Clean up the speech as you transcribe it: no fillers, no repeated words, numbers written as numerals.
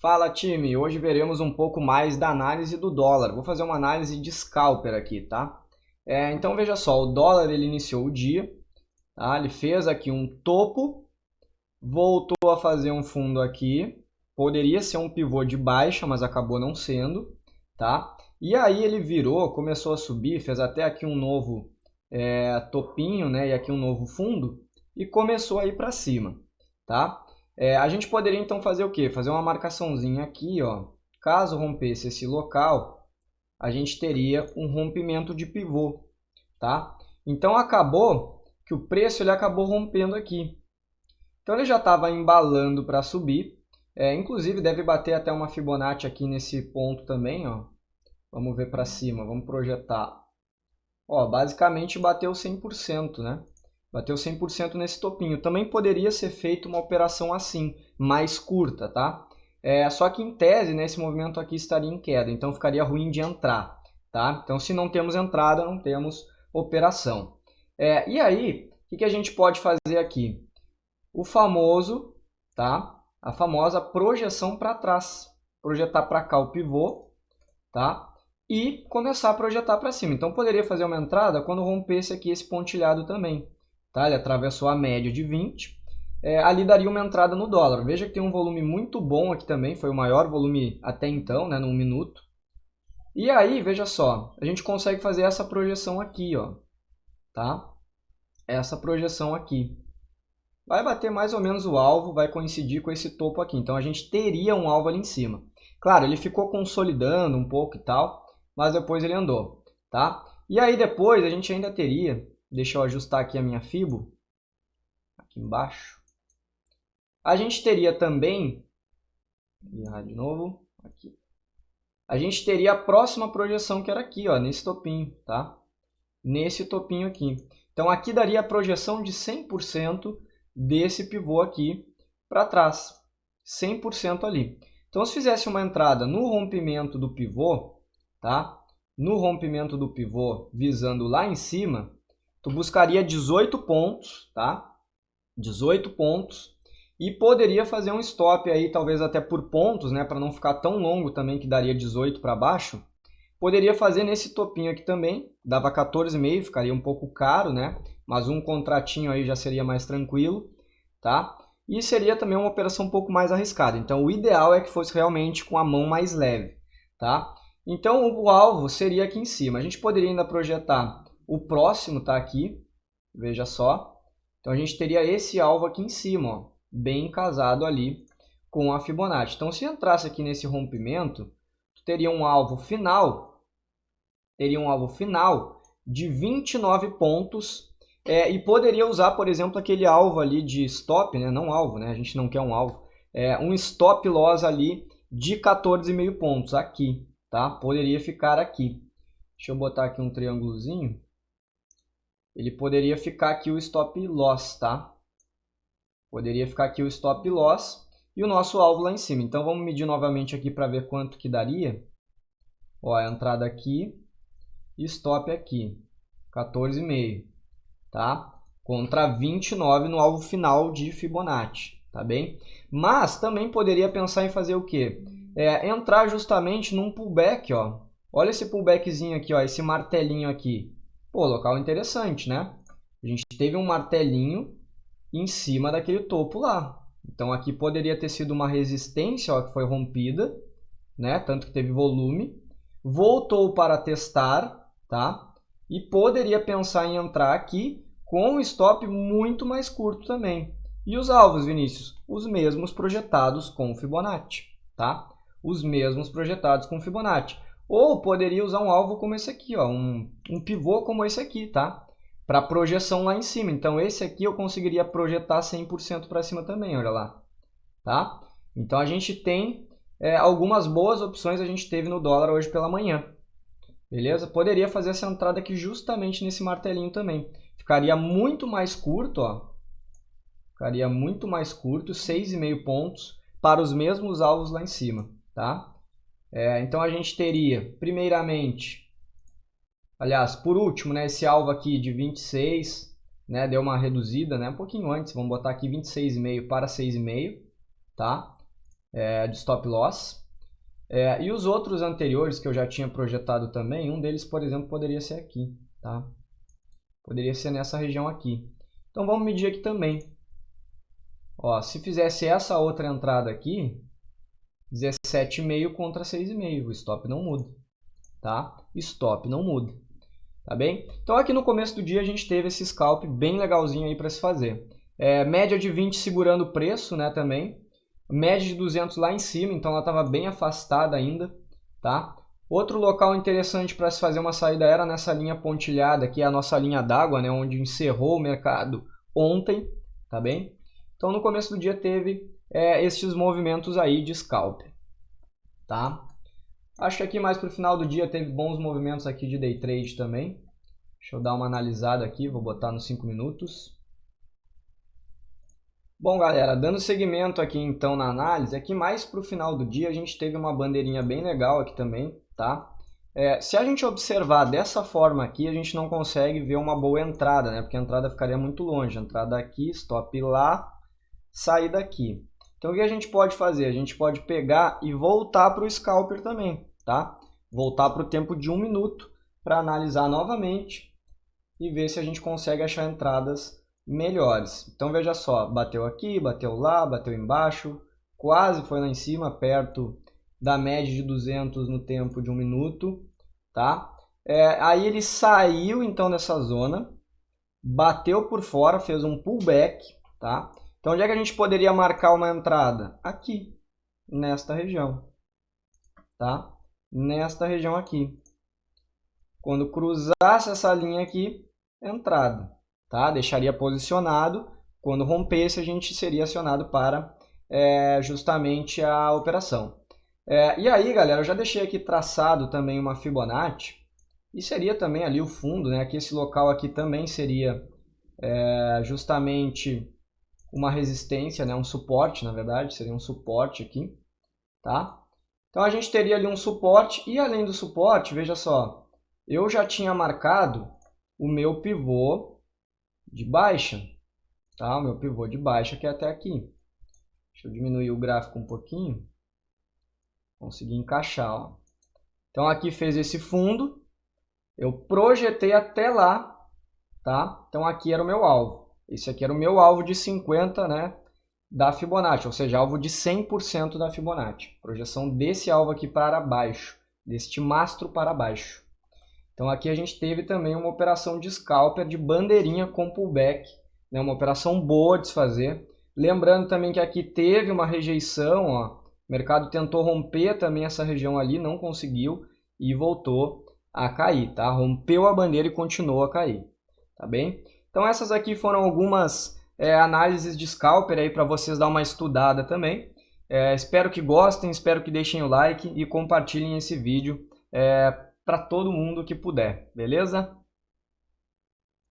Fala, time! Hoje veremos um pouco mais da análise do dólar. Vou fazer uma análise de scalper aqui, tá? Então veja só, o dólar ele iniciou o dia, tá? Ele fez aqui um topo, voltou a fazer um fundo aqui, poderia ser um pivô de baixa, mas acabou não sendo, tá? E aí ele virou, começou a subir, fez até aqui um novo topinho, né? E aqui um novo fundo e começou a ir para cima, tá? A gente poderia então fazer o quê? Fazer uma marcaçãozinha aqui, ó. Caso rompesse esse local, a gente teria um rompimento de pivô, tá? Então acabou que o preço ele acabou rompendo aqui. Então ele já estava embalando para subir. Inclusive deve bater até uma Fibonacci aqui nesse ponto também, ó. Vamos ver para cima, vamos projetar. Ó, basicamente bateu 100%, né? Bateu 100% nesse topinho. Também poderia ser feita uma operação assim, mais curta, tá? Só que em tese, né, esse movimento aqui estaria em queda, então ficaria ruim de entrar, tá? Então se não temos entrada, não temos operação. E aí, o que a gente pode fazer aqui? O famoso, tá? A famosa projeção para trás. Projetar para cá o pivô, tá? E começar a projetar para cima. Então poderia fazer uma entrada quando rompesse aqui esse pontilhado também. Tá? Ele atravessou a média de 20, ali daria uma entrada no dólar. Veja que tem um volume muito bom aqui também, foi o maior volume até então, né, num minuto. E aí, veja só, a gente consegue fazer essa projeção aqui, ó, tá? Essa projeção aqui. Vai bater mais ou menos o alvo, vai coincidir com esse topo aqui. Então a gente teria um alvo ali em cima. Claro, ele ficou consolidando um pouco e tal, mas depois ele andou, tá? E aí depois a gente ainda teria, deixa eu ajustar aqui a minha Fibo, aqui embaixo. A gente teria também, de novo, aqui. A gente teria a próxima projeção que era aqui, ó, nesse topinho, tá? Nesse topinho aqui. Então aqui daria a projeção de 100% desse pivô aqui para trás. 100% ali. Então se fizesse uma entrada no rompimento do pivô, tá? No rompimento do pivô visando lá em cima, tu buscaria 18 pontos, tá? 18 pontos e poderia fazer um stop aí, talvez até por pontos, né, para não ficar tão longo também que daria 18 para baixo. Poderia fazer nesse topinho aqui também, dava 14,5, ficaria um pouco caro, né? Mas um contratinho aí já seria mais tranquilo, tá? E seria também uma operação um pouco mais arriscada. Então o ideal é que fosse realmente com a mão mais leve, tá? Então o alvo seria aqui em cima. A gente poderia ainda projetar o próximo, tá aqui, veja só. Então a gente teria esse alvo aqui em cima, ó, bem casado ali com a Fibonacci. Então se entrasse aqui nesse rompimento, teria um alvo final de 29 pontos e poderia usar, por exemplo, aquele alvo ali de stop, né? Não alvo, né? A gente não quer um alvo, um stop loss ali de 14,5 pontos aqui, tá? Poderia ficar aqui. Deixa eu botar aqui um triângulozinho. Ele poderia ficar aqui o stop loss, tá? Poderia ficar aqui o stop loss e o nosso alvo lá em cima. Então vamos medir novamente aqui para ver quanto que daria. Ó, a entrada aqui e stop aqui, 14,5, tá? Contra 29 no alvo final de Fibonacci, tá bem? Mas também poderia pensar em fazer o quê? Entrar justamente num pullback, ó. Olha esse pullbackzinho aqui, ó, esse martelinho aqui. Pô, local interessante, né? A gente teve um martelinho em cima daquele topo lá. Então aqui poderia ter sido uma resistência, ó, que foi rompida, né? Tanto que teve volume. Voltou para testar, tá? E poderia pensar em entrar aqui com um stop muito mais curto também. E os alvos, Vinícius? Os mesmos projetados com Fibonacci, tá? Os mesmos projetados com Fibonacci. Ou poderia usar um alvo como esse aqui, ó, um pivô como esse aqui, tá? Para projeção lá em cima. Então esse aqui eu conseguiria projetar 100% para cima também, olha lá, tá? Então a gente tem algumas boas opções a gente teve no dólar hoje pela manhã. Beleza? Poderia fazer essa entrada aqui justamente nesse martelinho também. Ficaria muito mais curto, ó. Ficaria muito mais curto, 6,5 pontos para os mesmos alvos lá em cima, tá? Então a gente teria, primeiramente, aliás, por último, né, esse alvo aqui de 26, né, deu uma reduzida, né, um pouquinho antes, vamos botar aqui 26,5 para 6,5, tá? de stop loss. E os outros anteriores que eu já tinha projetado também, um deles, por exemplo, poderia ser aqui, tá? Poderia ser nessa região aqui. Então vamos medir aqui também. Ó, se fizesse essa outra entrada aqui, 17,5 contra 6,5, o stop não muda, tá? Stop não muda, tá bem? Então aqui no começo do dia a gente teve esse scalp bem legalzinho aí para se fazer. Média de 20 segurando o preço, né, também. Média de 200 lá em cima, então ela estava bem afastada ainda, tá? Outro local interessante para se fazer uma saída era nessa linha pontilhada, que é a nossa linha d'água, né, onde encerrou o mercado ontem, tá bem? Então no começo do dia teve esses movimentos aí de scalp, tá? Acho que aqui mais para o final do dia teve bons movimentos aqui de day trade também. Deixa eu dar uma analisada aqui, vou botar nos 5 minutos. Bom, galera, dando seguimento aqui então na análise, aqui mais para o final do dia a gente teve uma bandeirinha bem legal aqui também, tá? Se a gente observar dessa forma aqui, a gente não consegue ver uma boa entrada, né? Porque a entrada ficaria muito longe. Entrada aqui, stop lá, saída aqui. Então o que a gente pode fazer? A gente pode pegar e voltar para o scalper também, tá? Voltar para o tempo de 1 minuto para analisar novamente e ver se a gente consegue achar entradas melhores. Então veja só, bateu aqui, bateu lá, bateu embaixo, quase foi lá em cima, perto da média de 200 no tempo de 1 minuto, tá? Aí ele saiu então dessa zona, bateu por fora, fez um pullback, tá? Então onde é que a gente poderia marcar uma entrada? Aqui, nesta região, tá? Nesta região aqui. Quando cruzasse essa linha aqui, entrada. Tá? Deixaria posicionado, quando rompesse a gente seria acionado para justamente a operação. E aí, galera, eu já deixei aqui traçado também uma Fibonacci, e seria também ali o fundo, né? Aqui esse local aqui também seria justamente uma resistência, né? Um suporte, na verdade, seria um suporte aqui, tá? Então a gente teria ali um suporte, e além do suporte, veja só, eu já tinha marcado o meu pivô de baixa, tá? O meu pivô de baixa que é até aqui. Deixa eu diminuir o gráfico um pouquinho. Consegui encaixar, ó. Então aqui fez esse fundo, eu projetei até lá, tá? Então aqui era o meu alvo. Esse aqui era o meu alvo de 50, né, da Fibonacci, ou seja, alvo de 100% da Fibonacci. Projeção desse alvo aqui para baixo, deste mastro para baixo. Então aqui a gente teve também uma operação de scalper de bandeirinha com pullback, né? Uma operação boa de se fazer. Lembrando também que aqui teve uma rejeição, ó. O mercado tentou romper também essa região ali, não conseguiu e voltou a cair, tá? Rompeu a bandeira e continuou a cair, tá bem? Então essas aqui foram algumas análises de scalper aí para vocês dar uma estudada também. Espero que gostem, espero que deixem o like e compartilhem esse vídeo para todo mundo que puder, beleza?